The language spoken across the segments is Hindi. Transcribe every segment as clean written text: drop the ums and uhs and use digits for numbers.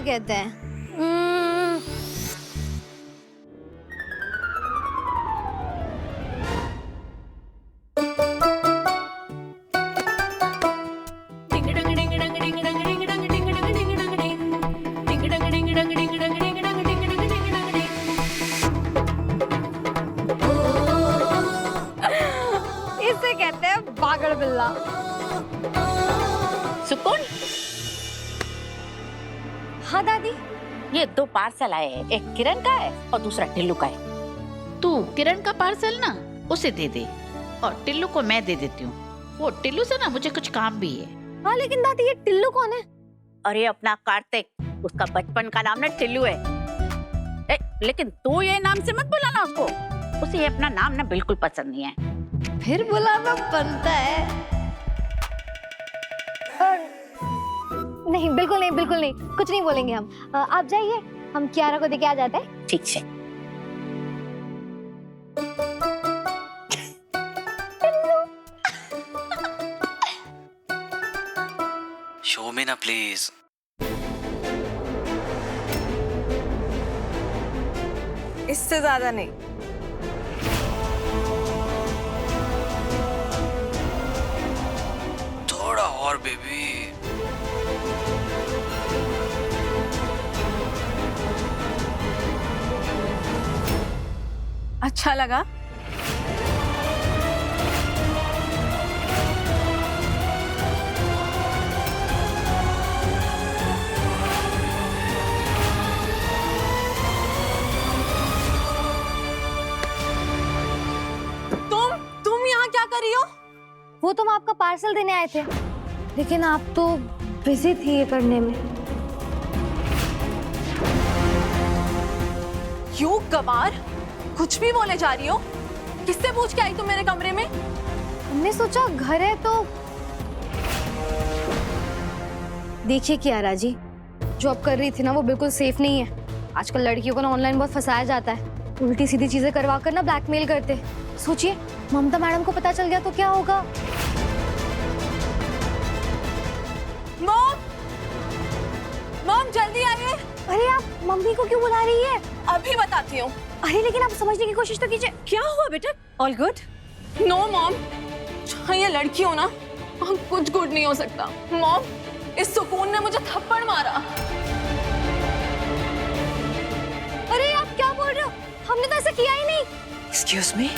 कहते हैं। इसे कहते हैं पागल बिल्ला। सुकून, हाँ दादी। ये 2 पार्सल आए हैं, एक किरण का है और दूसरा टिल्लू का है। तू किरण का पार्सल ना उसे दे दे और टिल्लू को मैं दे देती हूँ। वो टिल्लू से ना मुझे कुछ काम भी है। हाँ लेकिन दादी ये टिल्लू कौन है? अरे अपना कार्तिक, उसका बचपन का नाम ना टिल्लू है। लेकिन तू ये नाम से मत बुलाना उसको, उसे ये अपना नाम ना बिल्कुल पसंद नहीं है। फिर बुलाना बनता है। नहीं बिल्कुल नहीं, बिल्कुल नहीं, कुछ नहीं बोलेंगे हम। आप जाइए, हम कियारा को देके आ जाते हैं। ठीक है। शो में ना प्लीज। इससे ज्यादा नहीं। थोड़ा और बेबी। अच्छा लगा? तुम यहाँ क्या कर रही हो? वो तुम आपका पार्सल देने आए थे, लेकिन आप तो बिजी थी ये करने में। यू गवार, कुछ भी बोले जा रही हो? किससे पूछ के आई तुम मेरे कमरे में? हमने सोचा घर है तो। देखिए कियारा जी, जो आप कर रही थी ना वो बिल्कुल सेफ नहीं है। आजकल लड़कियों को ना ऑनलाइन बहुत फंसाया जाता है, उल्टी सीधी चीजें करवा कर ना ब्लैकमेल करते। सोचिए ममता मैडम को पता चल गया तो क्या होगा? मॉम, मॉम जल्दी आइए। अरे आप मम्मी को क्यों बुला रही है? अभी बताती हूँ। अरे लेकिन आप समझने की कोशिश तो कीजिए। क्या हुआ बेटा? All good? नो मॉम, चाहे ये लड़की हो ना, कुछ गुड नहीं हो सकता। मॉम, इस सुकून ने मुझे थप्पड़ मारा। अरे आप क्या बोल रहे हो? हमने तो ऐसा किया ही नहीं। एक्सक्यूज मी,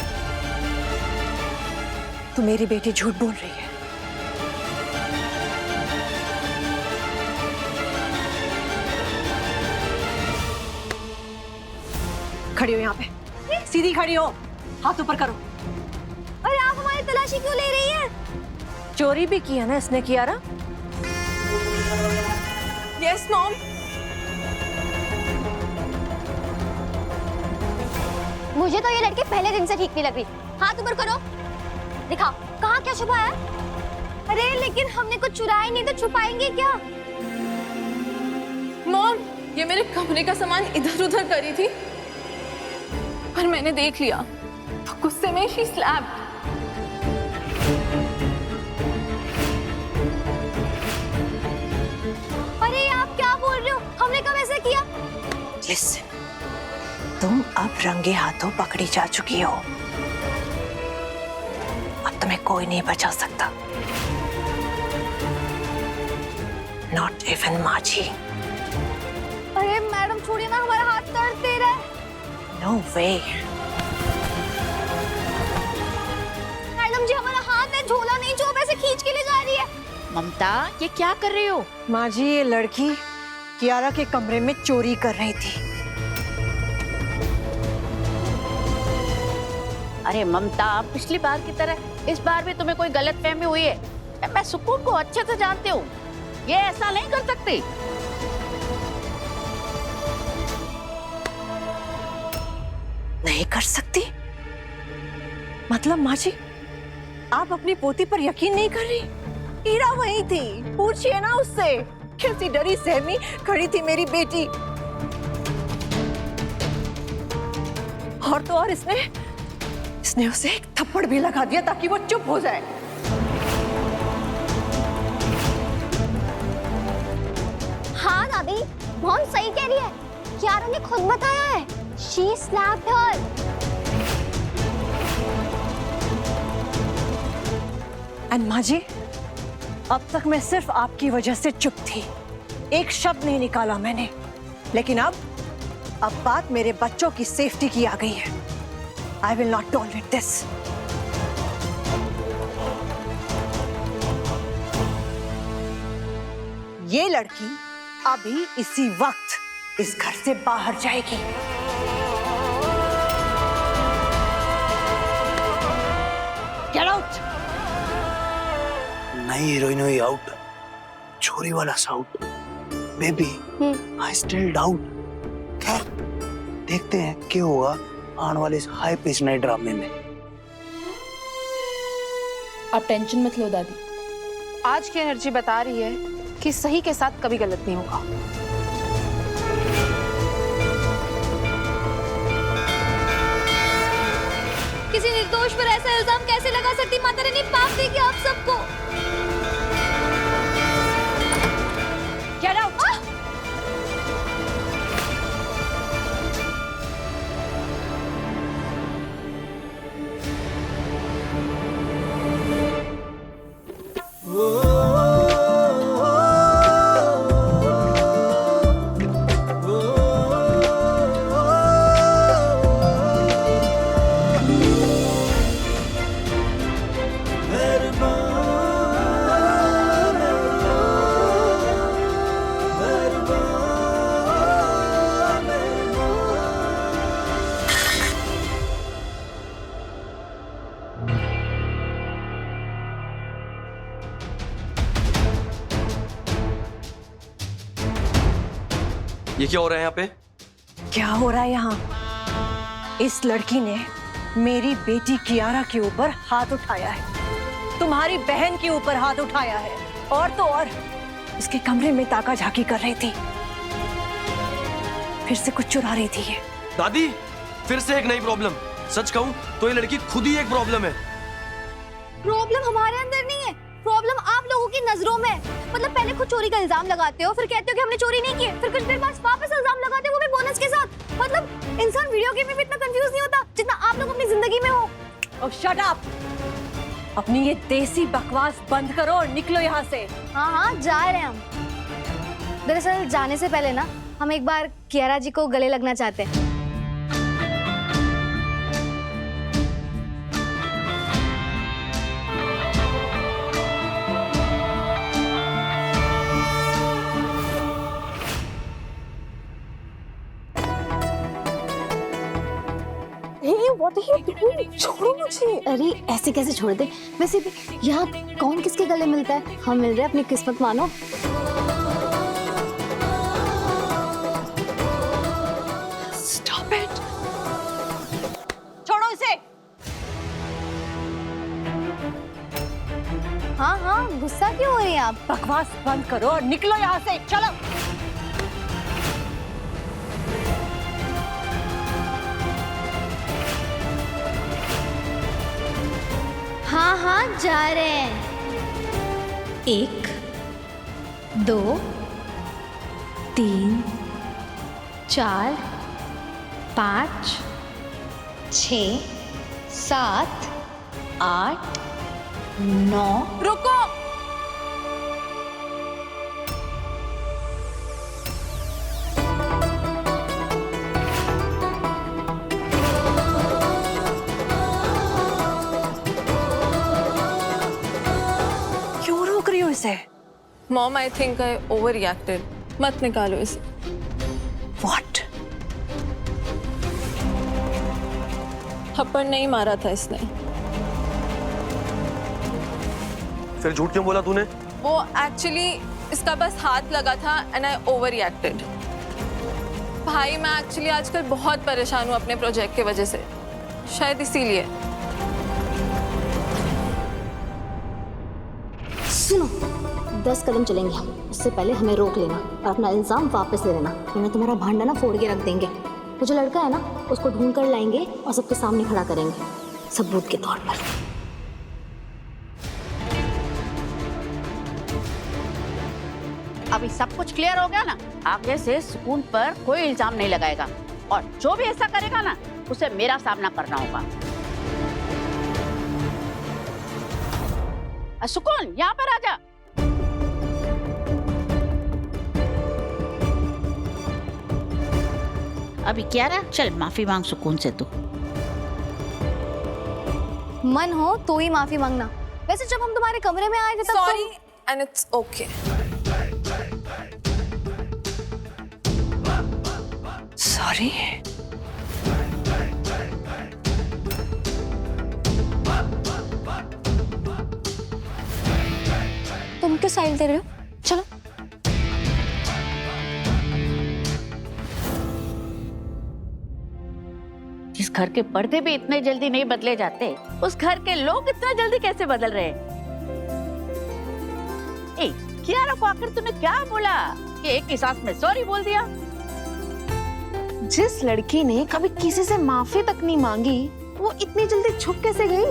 तू मेरी बेटी झूठ बोल रही है। खड़ी हो यहाँ पे, सीधी खड़ी हो, हाथ ऊपर करो। अरे आप हमारी तलाशी क्यों ले रही हैं? चोरी भी की है ना इसने, कियारा? Yes mom. मुझे तो ये लड़की पहले दिन से ठीक नहीं लग रही। हाथ ऊपर करो, दिखाओ कहाँ क्या छुपा है? अरे लेकिन हमने कुछ चुराया नहीं तो छुपाएंगे क्या? मॉम, ये मेरे कमरे का सामान इधर उधर करी थी, पर मैंने देख लिया तो गुस्से में शी स्लैप्ड। अरे आप क्या बोल रहे हो? हमने कब ऐसा किया? लिसन, तुम अब रंगे हाथों पकड़ी जा चुकी हो। अब तुम्हें कोई नहीं बचा सकता, नॉट इवन माजी। अरे मैडम छोड़िए ना, हमारा हाथ दर्द दे रहा है। नो वे। मैडम जी हमारा हाथ है, झोला नहीं जो वैसे खींच के ले जा रही है। ममता, ये क्या कर रही हो? माँ जी, ये लड़की कियारा के कमरे में चोरी कर रही थी। अरे ममता, पिछली बार की तरह इस बार भी तुम्हें कोई गलतफहमी हुई है। मैं सुकून को अच्छे से जानती हूँ, ये ऐसा नहीं कर सकती। नहीं कर सकती? मतलब माँ जी, आप अपनी पोती पर यकीन नहीं कर रही? हीरा वही थी, पूछिए ना उससे। कैसी डरी सहमी खड़ी थी मेरी बेटी। और तो और इसने उसे एक थप्पड़ भी लगा दिया ताकि वो चुप हो जाए। हाँ दादी, मॉम सही कह रही है, कियारा ने खुद बताया है, शी स्नैप्ड हर। एंड माँ जी, अब तक मैं सिर्फ आपकी वजह से चुप थी, एक शब्द नहीं निकाला मैंने, लेकिन अब बात मेरे बच्चों की सेफ्टी की आ गई है। I will not tolerate this. ये लड़की अभी इसी वक्त इस घर से बाहर जाएगी। Get out. नई हीरोइन हुई आउट, छोरी वाला साउट। Baby I still doubt. खैर देखते हैं क्या होगा आने वाले इस हाई पिच नए ड्रामे में। आप टेंशन मत लो दादी, आज की एनर्जी बता रही है कि सही के साथ कभी गलत नहीं होगा। किसी निर्दोष पर ऐसा इल्जाम कैसे लगा सकती माता रानी, पाप देगी आप सबको। Get out. ये क्या हो रहा है यहाँ पे? क्या हो रहा है यहाँ? इस लड़की ने मेरी बेटी कियारा के ऊपर हाथ उठाया है, तुम्हारी बहन के ऊपर हाथ उठाया है, और तो और इसके कमरे में ताका झाकी कर रही थी, फिर से कुछ चुरा रही थी ये। दादी, फिर से एक नई प्रॉब्लम। सच कहूँ तो ये लड़की खुद ही एक प्रॉब्लम है। प्रॉब्लम हमारे अंदर नहीं है, प्रॉब्लम आप लोगों की नजरों में है। मतलब पहले खुद चोरी का इल्जाम लगाते हो, फिर कहते हो कि हमने चोरी नहीं की, फिर कुछ देर बाद वापस इल्जाम लगाते हो, वो भी बोनस के साथ। मतलब इंसान वीडियो गेम में भी इतना कंफ्यूज नहीं होता जितना आप लोग अपनी जिंदगी में हो। और शट अप, अपनी ये देसी बकवास बंद करो और निकलो यहाँ से। हाँ हाँ जा रहे हैं हम। दरअसल जाने से पहले ना हम एक बार कियारा जी को गले लगना चाहते हैं। छोड़ो मुझे। अरे ऐसे कैसे छोड़ दे? वैसे भी यहाँ कौन किसके गले मिलता है, हम मिल रहे हैं, अपनी किस्मत मानो। Stop it! छोड़ो इसे। हाँ हाँ गुस्सा क्यों हो रही हैं आप? बकवास बंद करो और निकलो यहाँ से, चलो। हाँ हाँ जा रहे हैं। 1 2 3 4 5 6 7 8 9। रुको, क्यों रोक रही हो इसे? Mom I think I over reacted, मत निकालो इसे। What? थप्पड़ नहीं मारा था इसने, फिर झूठ क्यों बोला तूने? वो एक्चुअली इसका बस हाथ लगा था एंड आई ओवर रिएक्टेड। भाई मैं एक्चुअली आजकल बहुत परेशान हूँ अपने प्रोजेक्ट की वजह से, शायद इसीलिए। सुनो, 10 कदम चलेंगे हम, उससे पहले हमें रोक लेना और अपना इल्जाम वापस ले लेना, वरना तुम्हारा भांडा ना फोड़ के रख देंगे। तो जो लड़का है ना उसको ढूंढ कर लाएंगे और सबके सामने खड़ा करेंगे सबूत के तौर पर। अभी सब कुछ क्लियर हो गया ना, आगे से सुकून पर कोई इल्जाम नहीं लगाएगा और जो भी ऐसा करेगा ना उसे मेरा सामना करना होगा। सुकून यहाँ पर आजा। अभी क्या रहा, चल माफी मांग सुकून से तू। मन हो तो ही माफी मांगना। वैसे जब हम तुम्हारे कमरे में आए थे तब sorry and it's okay. Sorry. तुम क्यों साइड दे रहे हो? चलो। जिस घर के पर्दे भी इतने जल्दी नहीं बदले जाते, उस घर के लोग इतना जल्दी कैसे बदल रहे हैं? ए, कियारा को आखिर तूने क्या बोला कि एक ही सांस में सॉरी बोल दिया? जिस लड़की ने कभी किसी से माफी तक नहीं मांगी, वो इतनी जल्दी छुप कैसे गई?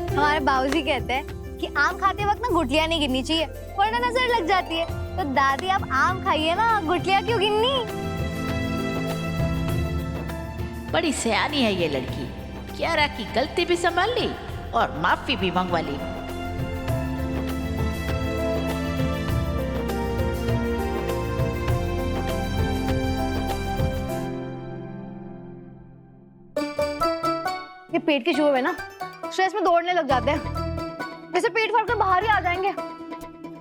हमारे बाबूजी कहते हैं कि आम खाते वक्त ना गुठलियां नहीं गिननी चाहिए वरना नजर लग जाती है। तो दादी आप आम खाइए ना, गुठलियां क्यों गिननी? बड़ी सयानी है ये लड़की। कियारा की गलती भी संभाल ली और माफी भी मंगवा ली। ये पेट के चूहे ना स्ट्रेस में दौड़ने लग जाते हैं, जैसे पेट फाड़ कर बाहर ही आ जाएंगे।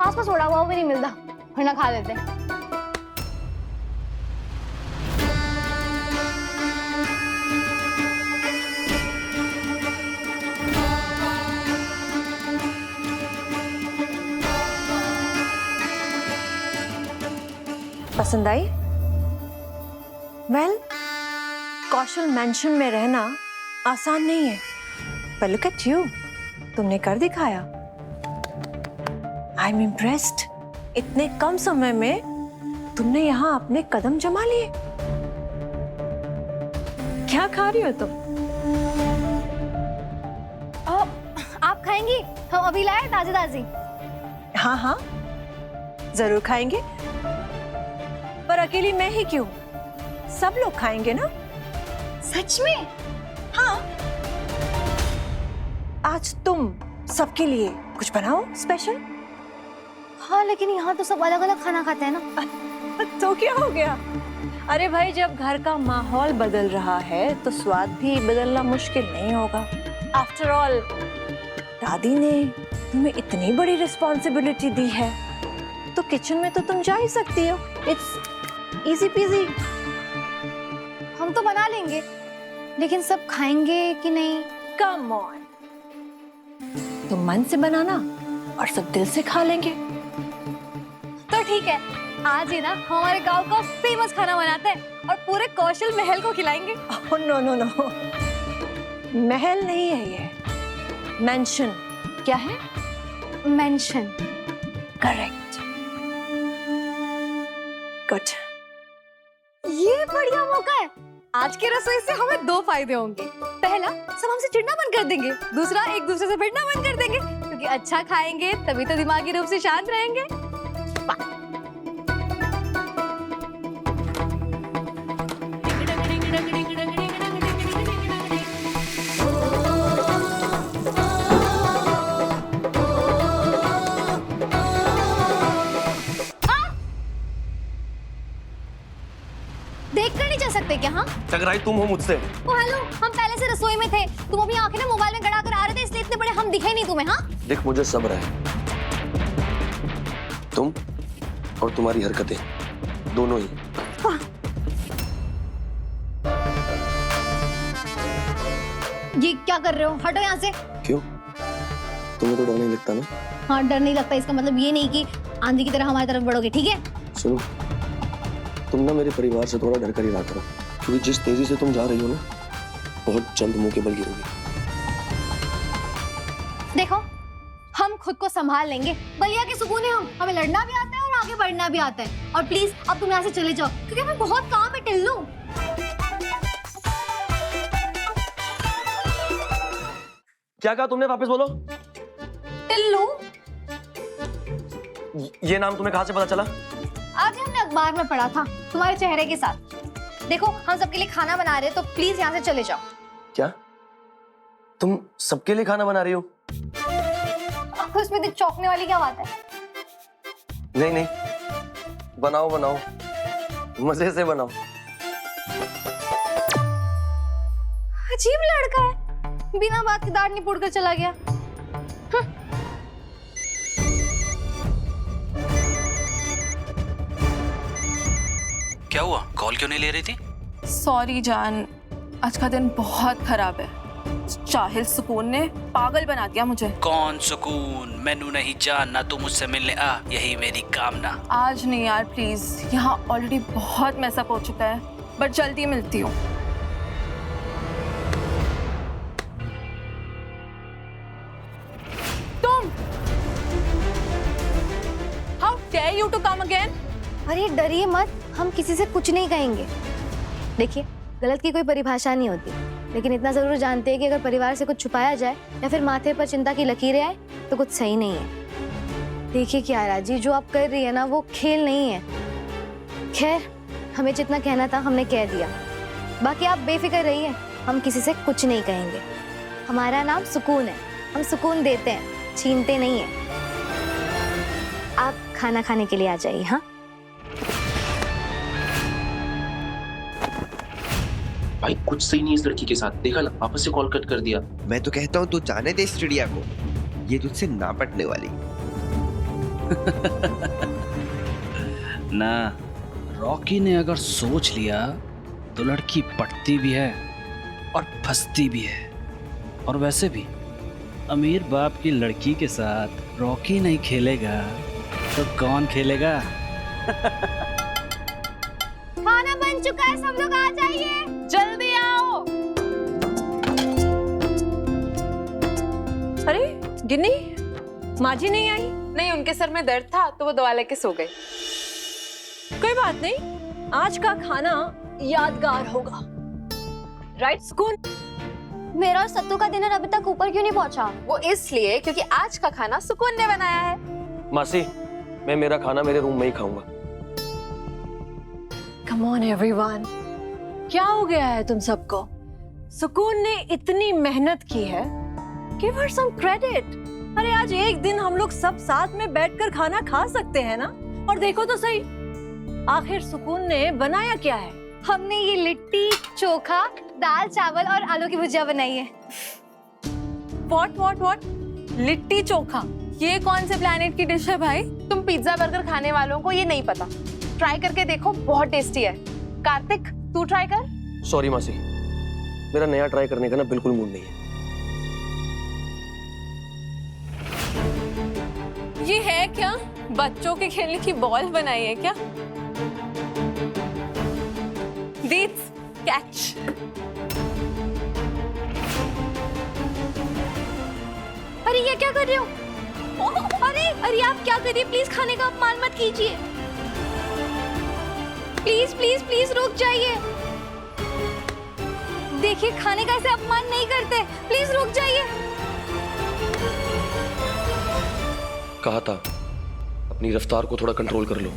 आसपास उड़ा हुआ भी नहीं मिलता, वरना खा लेते हैं। पसंद आई? वेल, कौशल मेंशन में रहना आसान नहीं है, पर लुक एट यू, तुमने कर दिखाया। I am impressed. इतने कम समय में तुमने यहाँ अपने कदम जमा लिए। क्या खा रही हो तुम? आप खाएंगी? हम अभी लाए ताजी ताजी। हाँ हाँ, जरूर खाएंगे, पर अकेली मैं ही क्यों? सब लोग खाएंगे ना? सच में? हाँ। आज तुम सबके लिए कुछ बनाओ स्पेशल। हाँ, लेकिन यहाँ तो सब अलग अलग खाना खाते हैं ना। तो क्या हो गया? अरे भाई, जब घर का माहौल बदल रहा है तो स्वाद भी बदलना मुश्किल नहीं होगा। आफ्टर ऑल, दादी ने तुम्हें इतनी बड़ी रिस्पॉन्सिबिलिटी दी है, तो किचन में तो तुम जा ही सकती हो। It's easy PG. हम तो बना लेंगे, लेकिन सब खाएंगे कि नहीं? कम ऑन, तुम मन से बनाना और सब दिल से खा लेंगे। तो ठीक है, आज ही ना हमारे गांव का फेमस खाना बनाते हैं और पूरे कौशल महल को खिलाएंगे। नो नो नो, महल नहीं है ये, मेंशन। क्या है? मेंशन। करेक्ट। गुड। ये बढ़िया मौका है। आज की रसोई से हमें दो फायदे होंगे। पहला, सब हमसे चिढ़ना बंद कर देंगे। दूसरा, एक दूसरे से भिड़ना बंद कर देंगे, क्योंकि अच्छा खाएंगे तभी तो दिमागी रूप से शांत रहेंगे। देख कर नहीं जा सकते क्या? हाँ, टकराई तुम हो मुझसे। ओ हेलो, हम पहले से रसोई में थे। तुम अपनी आंखें ना मोबाइल में गड़ा कर आ रहे थे, इसलिए इतने बड़े हम दिखे नहीं तुम्हें। हाँ, देख, मुझे सब्र है। तुम और तुम्हारी हरकतें दोनों ही। ये क्या कर रहे हो? हटो यहाँ से। क्यों? तुम्हें तो डर नहीं लगता ना? हाँ, डर नहीं लगता, इसका मतलब ये नहीं कि आंधी की तरह हमारी तरफ बढ़ोगे। ठीक है? सुनो, तुम ना मेरे परिवार से थोड़ा डर कर ही रहा करो, क्योंकि जिस तेजी से तुम जा रही हो ना, बहुत जल्द मुंह के बल गिरोगी। देखो, हम खुद को संभाल लेंगे। बलिया के सुकून है हम। हमें लड़ना भी आता है और आगे बढ़ना भी आता है। और प्लीज अब तुम यहाँ से चले जाओ, क्योंकि हमें बहुत काम है टिल्लू। क्या कहा तुमने? वापस बोलो। टिल्लू, ये नाम तुम्हें कहाँ से पता चला? आज हमने अखबार में पढ़ा था तुम्हारे चेहरे के साथ। देखो हम सबके लिए खाना बना रहे हैं, तो प्लीज यहाँ से चले जाओ। क्या तुम सबके लिए खाना बना रही हो? आपको इसमें इतनी चौंकने वाली क्या बात है? नहीं नहीं, बनाओ बनाओ, मजे से बनाओ। अजीब लड़का है, बिना बात के दाढ़ निपोड़ कर चला गया। क्या हुआ, कॉल क्यों नहीं ले रही थी? सॉरी जान, आज का दिन बहुत खराब है। चाहिल सुकून ने पागल बना दिया मुझे। कौन सुकून? मैनू नहीं जानना, तू मुझसे मिलने आ, यही मेरी कामना। आज नहीं यार प्लीज, यहाँ ऑलरेडी बहुत मैसअप हो चुका है, बट जल्दी मिलती हूँ। तुम how dare you to come again? अरे डरिए मत, हम किसी से कुछ नहीं कहेंगे। देखिए गलत की कोई परिभाषा नहीं होती, लेकिन इतना जरूर जानते हैं कि अगर परिवार से कुछ छुपाया जाए या फिर माथे पर चिंता की लकीरें आए तो कुछ सही नहीं है। देखिए कियारा जी, जो आप कर रही है ना वो खेल नहीं है। खैर हमें जितना कहना था हमने कह दिया, बाकी आप बेफिक्र रहिए, हम किसी से कुछ नहीं कहेंगे। हमारा नाम सुकून है, हम सुकून देते हैं, छीनते नहीं है। आप खाना खाने के लिए आ जाइए। हाँ भाई कुछ सही नहीं इस लड़की के साथ, देखा ना वापस से कॉल कट कर दिया। मैं तो कहता हूँ तू जाने दे इस चिड़िया को, ये तुझसे ना पटने वाली। ना, रॉकी ने अगर सोच लिया तो लड़की पटती भी है और फंसती भी है। और वैसे भी अमीर बाप की लड़की के साथ रॉकी नहीं खेलेगा तो कौन खेलेगा? खाना बन चुका है, सब लोग आ जाइए, जल्दी आओ। अरे गिन्नी, माँ जी नहीं आई? नहीं, उनके सर में दर्द था तो वो दवा लेके सो गए। कोई बात नहीं, आज का खाना यादगार होगा, राइट सुकून? मेरा और सत्तू का डिनर अभी तक ऊपर क्यों नहीं पहुंचा? वो इसलिए क्योंकि आज का खाना सुकून ने बनाया है। मासी, मैं मेरा खाना मेरे रूम में ही खाऊंगा। कम ऑन एवरीवन, क्या हो गया है तुम सबको? सुकून ने इतनी मेहनत की है, गिव हर सम क्रेडिट। अरे आज एक दिन हम लोग सब साथ में बैठकर खाना खा सकते हैं ना? और देखो तो सही, आखिर सुकून ने बनाया क्या है? हमने ये लिट्टी चोखा, दाल चावल और आलू की भुजिया बनाई है। व्हाट? लिट्टी चोखा? ये कौन से प्लेनेट की डिश है भाई? तुम पिज्जा बर्गर खाने वालों को ये नहीं पता, ट्राई करके देखो, बहुत टेस्टी है। कार्तिक तू ट्राई कर। सॉरी मासी, मेरा नया ट्राई करने का ना बिल्कुल मूड नहीं है। ये है क्या? बच्चों के खेलने की बॉल बनाई है क्या? दीट्स कैच। अरे ये क्या कर रहे हो? अरे आप क्या कर रही है? प्लीज खाने का अपमान मत कीजिए। प्लीज रुक जाइए। देखिए खाने का ऐसे अपमान नहीं करते, प्लीज रुक जाइए। कहा था अपनी रफ्तार को थोड़ा कंट्रोल कर लो,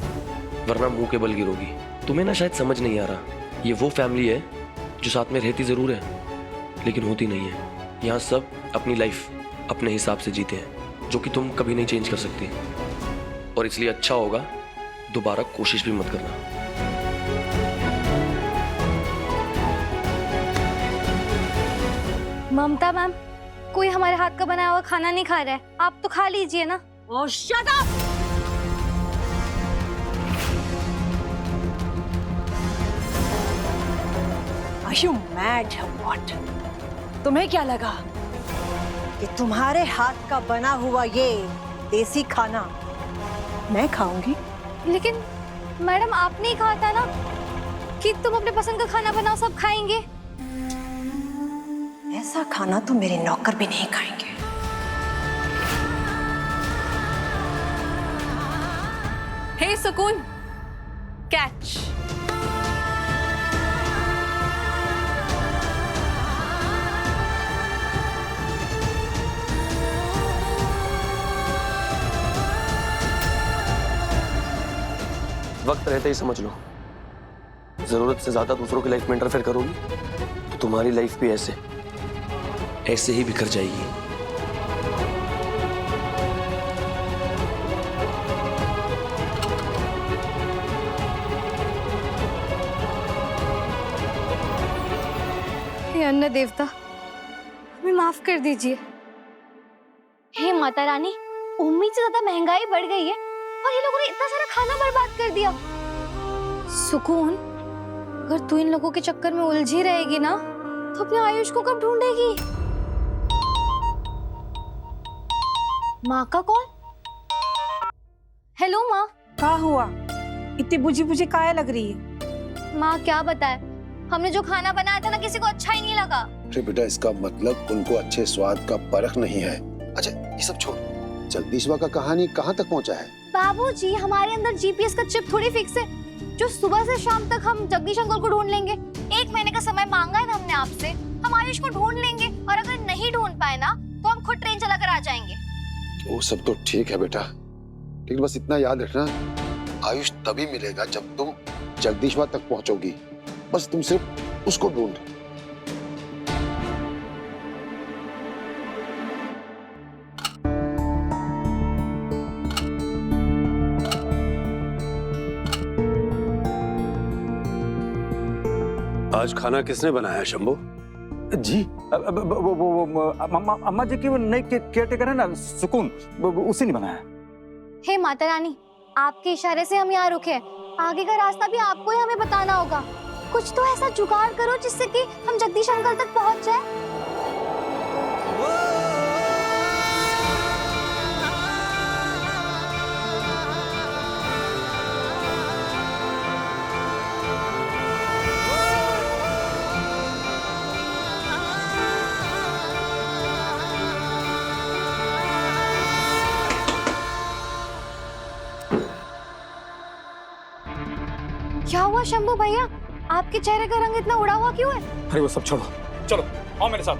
वरना मुंह के बल गिरोगी। तुम्हें ना शायद समझ नहीं आ रहा, ये वो फैमिली है जो साथ में रहती जरूर है लेकिन होती नहीं है। यहाँ सब अपनी लाइफ अपने हिसाब से जीते हैं, जो कि तुम कभी नहीं चेंज कर सकती। और इसलिए अच्छा होगा दोबारा कोशिश भी मत करना। ममता मैम, कोई हमारे हाथ का बनाया हुआ खाना नहीं खा रहा है, आप तो खा लीजिए ना। Oh, shut up! Are you mad or what? तुम्हें क्या लगा कि तुम्हारे हाथ का बना हुआ ये देसी खाना मैं खाऊंगी? लेकिन मैडम आपने ही कहा था ना कि तुम अपने पसंद का खाना बनाओ, सब खाएंगे। ऐसा खाना तो मेरे नौकर भी नहीं खाएंगे। हे सुकून, कैच। हाथ रहते ही समझ लो, जरूरत से ज्यादा दूसरों की लाइफ में इंटरफेयर करोगी तो तुम्हारी लाइफ भी ऐसे ही बिखर जाएगी। हे अन्न देवता, हमें माफ कर दीजिए। हे माता रानी, उम्मीद से ज्यादा महंगाई बढ़ गई है और ये लोगों ने इतना सारा खाना बर्बाद कर दिया। सुकून, अगर तू इन लोगों के चक्कर में उलझी रहेगी ना तो अपने आयुष को कब ढूंढेगी? माँ का कॉल। हेलो माँ। क्या हुआ? इतनी बुझी बुझी काया लग रही है? माँ क्या बताए, हमने जो खाना बनाया था ना किसी को अच्छा ही नहीं लगा। अरे बेटा, इसका मतलब उनको अच्छे स्वाद का परख नहीं है। अच्छा ये सब छोड़, जगदीशवा का कहानी कहाँ तक पहुँचा है? बाबूजी, हमारे अंदर जीपीएस का चिप थोड़ी फिक्स है जो सुबह से शाम तक हम जगदीश अंकल को ढूंढ लेंगे। 1 महीने का समय मांगा है ना हमने आपसे, हम आयुष को ढूंढ लेंगे और अगर नहीं ढूंढ पाए ना तो हम खुद ट्रेन चला कर आ जाएंगे। वो सब तो ठीक है बेटा, लेकिन बस इतना याद रखना, आयुष तभी मिलेगा जब तुम जगदीशवा तक पहुंचोगी। बस तुम सिर्फ उसको ढूंढ। आज खाना किसने बनाया शंभू? जी अम्मा जी की वो नई केयरटेकर है ना सुकून, उसी ने बनाया। हे माता रानी, आपके इशारे से हम यहाँ रुके हैं, आगे का रास्ता भी आपको ही हमें बताना होगा। कुछ तो ऐसा जुगाड़ करो जिससे कि हम जगदीश अंकल तक पहुँच जाए। क्या हुआ शंभू भैया, आपके चेहरे का रंग इतना उड़ा हुआ क्यों है? अरे वो सब छोड़ो, चलो आओ मेरे साथ।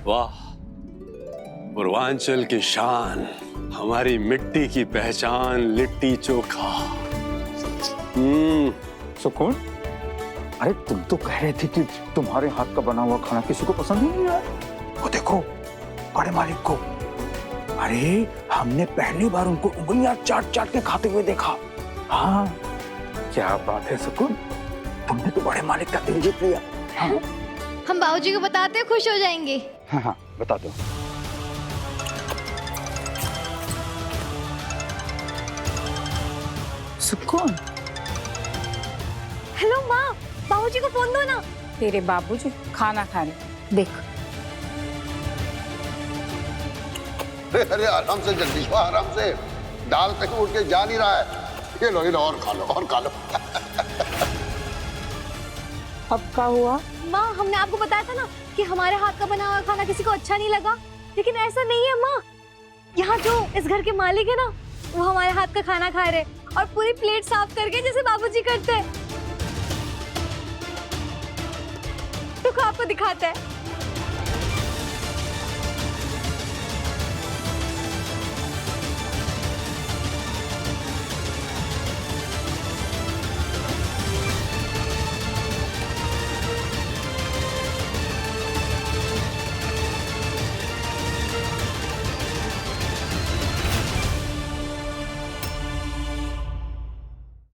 वाह, पूर्वांचल की शान, हमारी मिट्टी की पहचान, लिट्टी चोखा। सुकून, अरे तुम तो कह रहे थे कि तुम्हारे हाथ का बना हुआ खाना किसी को पसंद ही नहीं आया। वो देखो बड़े मालिक को, अरे हमने पहली बार उनको उंगलियां चाट चाट के खाते हुए देखा। हाँ क्या बात है सुकून, तुमने तो बड़े मालिक का दिल जीत लिया। हाँ? हम बाबूजी को बताते हैं, खुश हो जाएंगे। हाँ हाँ बता दो। सुकून, हेलो माँ, बाबूजी को फोन दो ना। तेरे बाबूजी खाना खा रहे, देख। अरे आराम से जगदीशवा, आराम से, दाल कहीं उठ के जा नहीं रहा है। ये लो और खा लो, और खा लो। अब क्या हुआ? माँ, हमने आपको बताया था ना कि हमारे हाथ का बना हुआ खाना किसी को अच्छा नहीं लगा, लेकिन ऐसा नहीं है माँ। यहाँ जो इस घर के मालिक है ना, वो हमारे हाथ का खाना खा रहे और पूरी प्लेट साफ करके जैसे बाबूजी करते हैं। तो आपको दिखाता है।